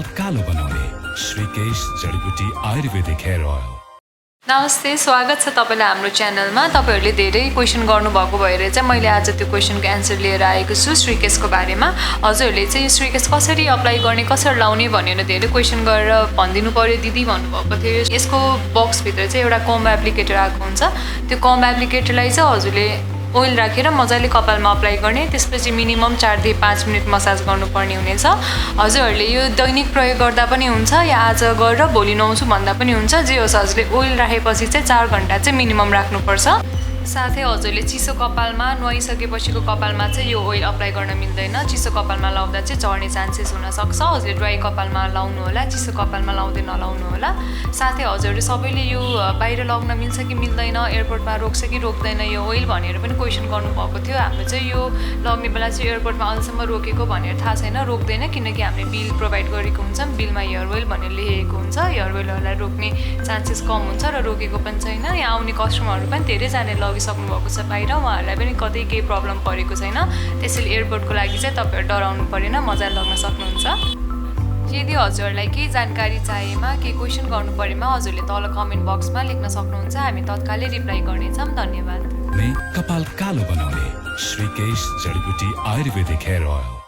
कपाल कालो बनाउने श्रीकेश जडीबुटी आयुर्वेदिक हेयर ऑयल। नमस्ते, स्वागत छ तपाईलाई हाम्रो च्यानलमा। तपाईहरुले धेरै क्वेशन गर्नुभएको भएर चाहिँ मैले आज त्यो क्वेशनको एन्सर लिएर आएको छु श्रीकेशको बारेमा। हजुरहरूले चाहिँ यो श्रीकेश कसरी अप्लाई गर्ने, कसरी लाउने भनेर धेरै क्वेशन गरेर भनिदिनु पर्यो दिदी भन्नुभएको थियो। यसको बक्सभित्र चाहिँ एउटा कम्ब एप्लिकेटर आएको हुन्छ। त्यो कम्ब एप्लिकेटरलाई चाहिँ हजुरले ओइल राखेर मजाले कपालमा अप्लाई गर्ने, त्यसपछि मिनिमम 4 देखि 5 मिनट मसाज गर्नुपर्ने हुनेछ। हजुरहरूले यो दैनिक प्रयोग गर्दा पनि हुन्छ या आज गरेर भोलि नुहाउँछु भन्दा पनि हुन्छ। जे होस् हजुरले ओइल राखेपछि चाहिँ 4 घण्टा चाहिँ मिनिमम राख्नुपर्छ। साथै हजुरले चिसो कपालमा नुहाइसकेपछिको कपालमा चाहिँ यो ओइल अप्लाई गर्न मिल्दैन। चिसो कपालमा लाउँदा चाहिँ झर्ने चान्सेस हुन सक्छ। हजुरले ड्राई कपालमा लाउनु होला, चिसो कपालमा लाउँदै नलाउनु होला। साथै हजुरले सबैले यो बाहिर लाउन मिल्छ कि मिल्दैन, एयरपोर्टमा रोक्छ कि रोक्दैन यो ओइल भनेर पनि क्वेशन गर्नुभएको थियो। हाम्रो चाहिँ यो लग्ने बेला चाहिँ एयरपोर्टमा अहिलेसम्म रोकेको भनेर थाहा छैन, रोक्दैन, किनकि हामीले बिल प्रोभाइड गरेको हुन्छ। बिलमा हेयर ओइल भनेर लेखेको हुन्छ। हेयर ओइलहरूलाई रोक्ने चान्सेस कम हुन्छ र रोकेको पनि छैन। यहाँ आउने कस्टमरहरू पनि धेरैजनाले लगिसक्नु भएको छ बाहिर, उहाँहरूलाई पनि कतै केही प्रब्लम परेको छैन। त्यसैले एयरपोर्टको लागि चाहिँ तपाईँहरू डराउनु परेन, मजाले लग्न सक्नुहुन्छ। यदि हजुरहरूलाई केही जानकारी चाहिएमा, केही क्वेसन गर्नु परेमा हजुरले तल कमेन्ट बक्समा लेख्न सक्नुहुन्छ। हामी तत्कालै रिप्लाई गर्नेछौँ। धन्यवाद। कपाल कालो बनाउने श्रीकेश जडीबुटी आयुर्वेदिक हेयर ऑयल।